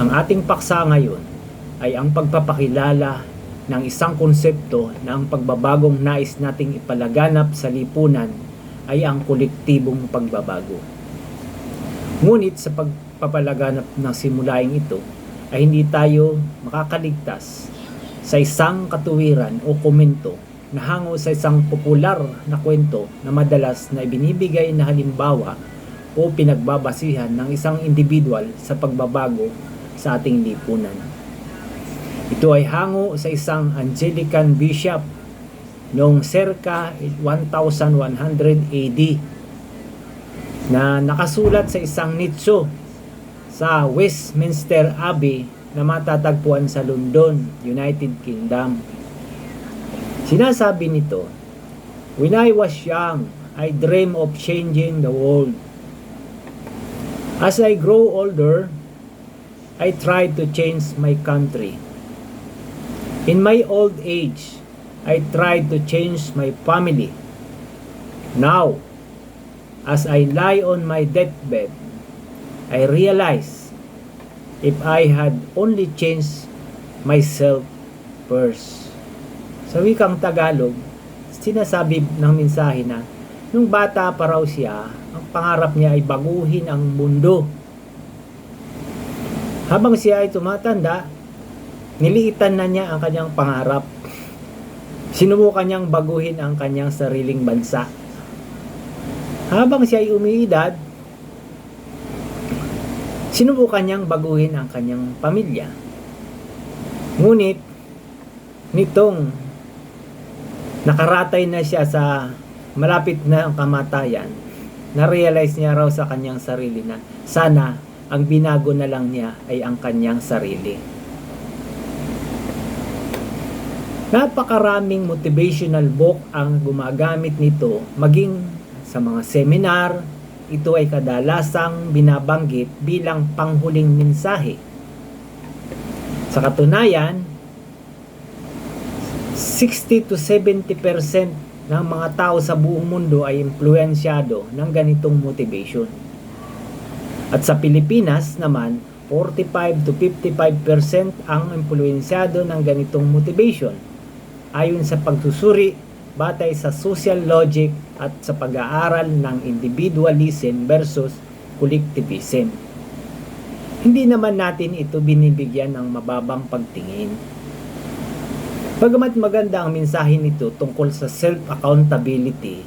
Ang ating paksa ngayon ay ang pagpapakilala ng isang konsepto na ang pagbabagong nais nating ipalaganap sa lipunan ay ang kolektibong pagbabago. Ngunit sa pagpapalaganap ng simulaing ito ay hindi tayo makakaligtas sa isang katuwiran o komento na hango sa isang popular na kwento na madalas na ibinibigay na halimbawa o pinagbabasihan ng isang individual sa pagbabago sa ating lipunan. Ito ay hango sa isang Anglican bishop noong circa 1100 AD na nakasulat sa isang nicho sa Westminster Abbey na matatagpuan sa London, United Kingdom. Sinasabi nito, "When I was young, I dreamed of changing the world. As I grow older, I tried to change my country. In my old age, I tried to change my family. Now, as I lie on my deathbed, I realize if I had only changed myself first." Sa wikang Tagalog, sinasabi ng mensahe na nung bata pa raw siya, ang pangarap niya ay baguhin ang mundo. Habang siya ay tumatanda, niliitan na niya ang kanyang pangarap. Sinubukan niyang baguhin ang kanyang sariling bansa. Habang siya ay umiidad, sinubukan niyang baguhin ang kanyang pamilya. Ngunit, nitong nakaratay na siya sa malapit na kamatayan, na-realize niya raw sa kanyang sarili na sana ang binago na lang niya ay ang kanyang sarili. Napakaraming motivational book ang gumagamit nito, maging sa mga seminar. Ito ay kadalasang binabanggit bilang panghuling mensahe. Sa katunayan, 60 to 70% ng mga tao sa buong mundo ay impluensyado ng ganitong motivation. At sa Pilipinas naman, 45 to 55% ang impluensyado ng ganitong motivation, ayon sa pagsusuri batay sa social logic at sa pag-aaral ng individualism versus collectivism. Hindi naman natin ito binibigyan ng mababang pagtingin. Bagamat maganda ang mensahe nito tungkol sa self-accountability,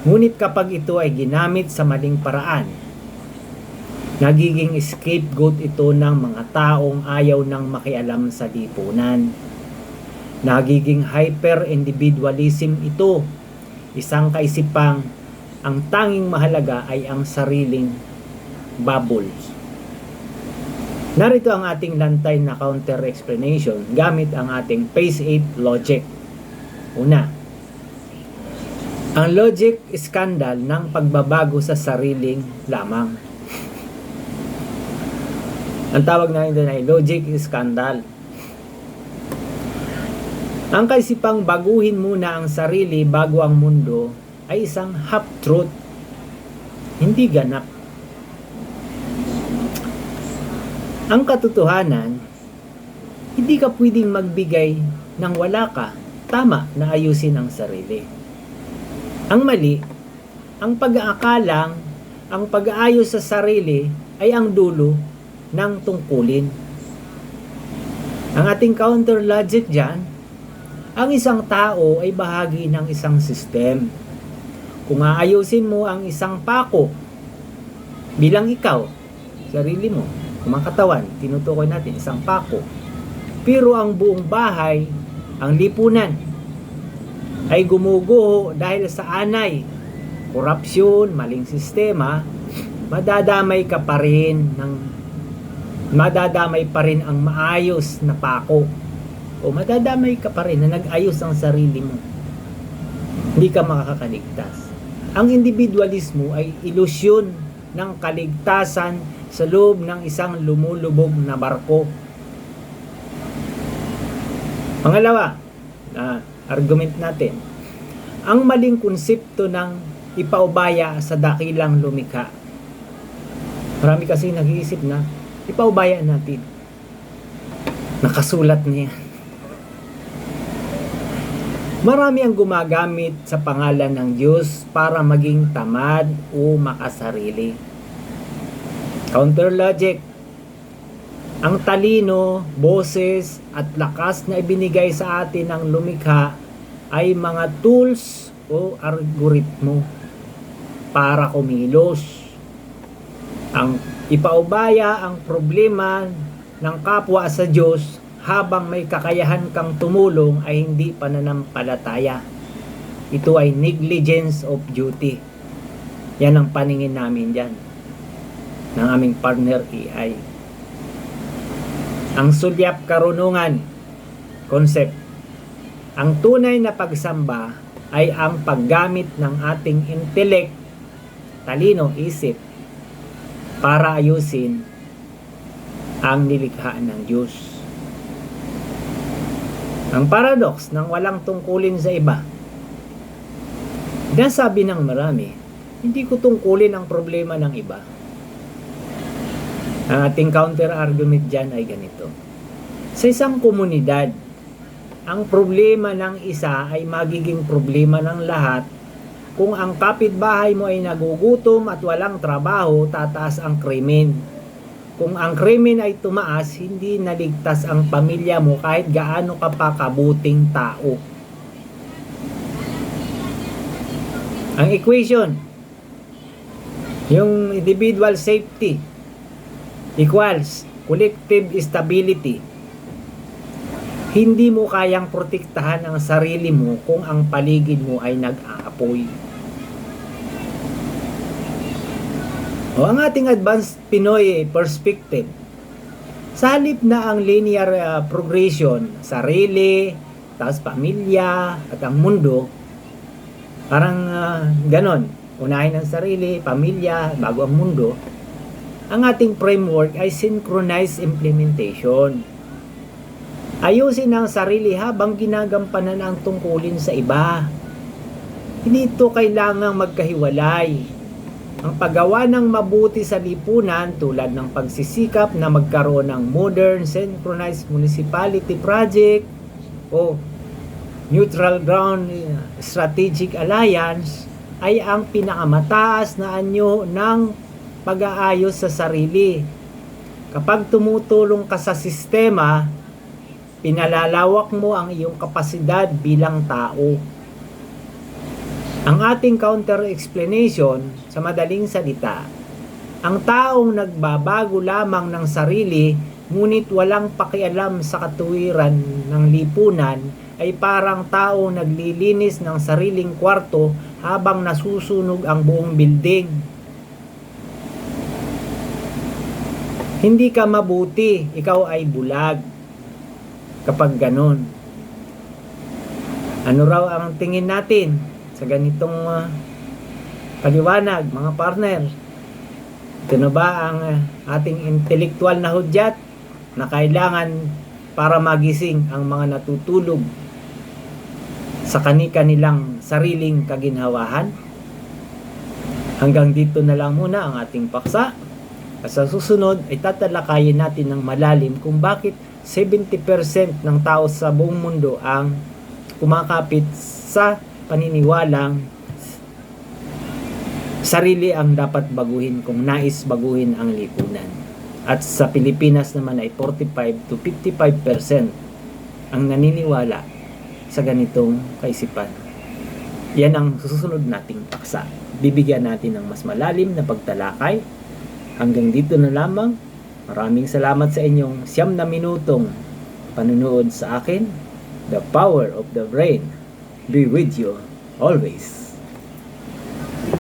ngunit kapag ito ay ginamit sa maling paraan, nagiging scapegoat ito ng mga taong ayaw nang makialam sa lipunan. Nagiging hyper-individualism ito, isang kaisipang ang tanging mahalaga ay ang sariling bubble. Narito ang ating lantay na counter explanation gamit ang ating phase 8 logic. Una, ang logic scandal ng pagbabago sa sariling lamang. Ang tawag natin doon ay logic scandal. Ang kaisipang baguhin muna ang sarili bago ang mundo ay isang half-truth, hindi ganap. Ang katotohanan, hindi ka pwedeng magbigay ng wala ka, tama na ayusin ang sarili. Ang mali, ang pag-aakalang ang pag-aayos sa sarili ay ang dulo ng tungkulin. Ang ating counter logic dyan, ang isang tao ay bahagi ng isang system. Kung aayusin mo ang isang pako bilang ikaw, sarili mo, kumakatawan, tinutukoy natin isang pako. Pero ang buong bahay, ang lipunan, ay gumuguho dahil sa anay, korupsyon, maling sistema, madadamay pa rin ang maayos na pako. O madadamay ka pa rin na nag-ayos ang sarili mo. Hindi ka makakaligtas. Ang individualismo ay ilusyon ng kaligtasan sa loob ng isang lumulubog na barko. Pangalawa, argument natin, ang maling konsepto ng ipaubaya sa dakilang lumikha. Marami kasi nag-iisip na Ipaubaya natin. Nakasulat niya. Marami ang gumagamit sa pangalan ng Diyos para maging tamad o makasarili. Counter logic. Ang talino, boses at lakas na ibinigay sa atin ng lumikha ay mga tools o algoritmo para kumilos. Ang ipaubaya ang problema ng kapwa sa Diyos habang may kakayahan kang tumulong ay hindi pananampalataya. Ito ay negligence of duty. Yan ang paningin namin dyan ng aming partner AI. Ang sulyap karunungan concept. Ang tunay na pagsamba ay ang paggamit ng ating intellect, talino, isip para ayusin ang nilikha ng Diyos. Ang paradox ng walang tungkulin sa iba. Nasabi ng marami, hindi ko tungkulin ang problema ng iba. Ang ating counter argument dyan ay ganito. Sa isang komunidad, ang problema ng isa ay magiging problema ng lahat. Kung ang kapitbahay mo ay nagugutom at walang trabaho, tataas ang krimen. Kung ang krimen ay tumaas, hindi naligtas ang pamilya mo kahit gaano ka pa kabuting tao. Ang equation, yung individual safety equals collective stability. Hindi mo kayang protektahan ang sarili mo kung ang paligid mo ay nag-aapoy. O ang ating advanced Pinoy perspective, sa halip na ang linear progression, sarili, tapos pamilya, at ang mundo, parang ganon. Unahin ang sarili, pamilya, bago ang mundo. Ang ating framework ay synchronized implementation. Ayusin ang sarili habang ginagampanan ang tungkulin sa iba. Hindi ito kailangang magkahiwalay. Ang paggawa ng mabuti sa lipunan tulad ng pagsisikap na magkaroon ng modern synchronized municipality project o neutral ground strategic alliance ay ang pinakamataas na anyo ng pag-aayos sa sarili. Kapag tumutulong ka sa sistema, pinalalawak mo ang iyong kapasidad bilang tao. Ang ating counter explanation sa madaling salita, ang taong nagbabago lamang ng sarili ngunit walang pakialam sa katuwiran ng lipunan ay parang taong naglilinis ng sariling kwarto habang nasusunog ang buong building. Hindi ka mabuti, ikaw ay bulag. Kapag ganon. Ano raw ang tingin natin sa ganitong paliwanag, mga partner? Ito na ba ang ating intelektual na hudyat na kailangan para magising ang mga natutulog sa kani-kanilang sariling kaginhawahan? Hanggang dito na lang muna ang ating paksa. At sa susunod ay tatalakayin natin ng malalim kung bakit 70% ng tao sa buong mundo ang kumakapit sa paniniwalang sarili ang dapat baguhin kung nais baguhin ang lipunan. At sa Pilipinas naman ay 45 to 55% ang naniniwala sa ganitong kaisipan. Yan ang susunod nating paksa. Bibigyan natin ng mas malalim na pagtalakay. Hanggang dito na lamang. Maraming salamat sa inyong 9 na minutong panunood sa akin. The power of the brain be with you always.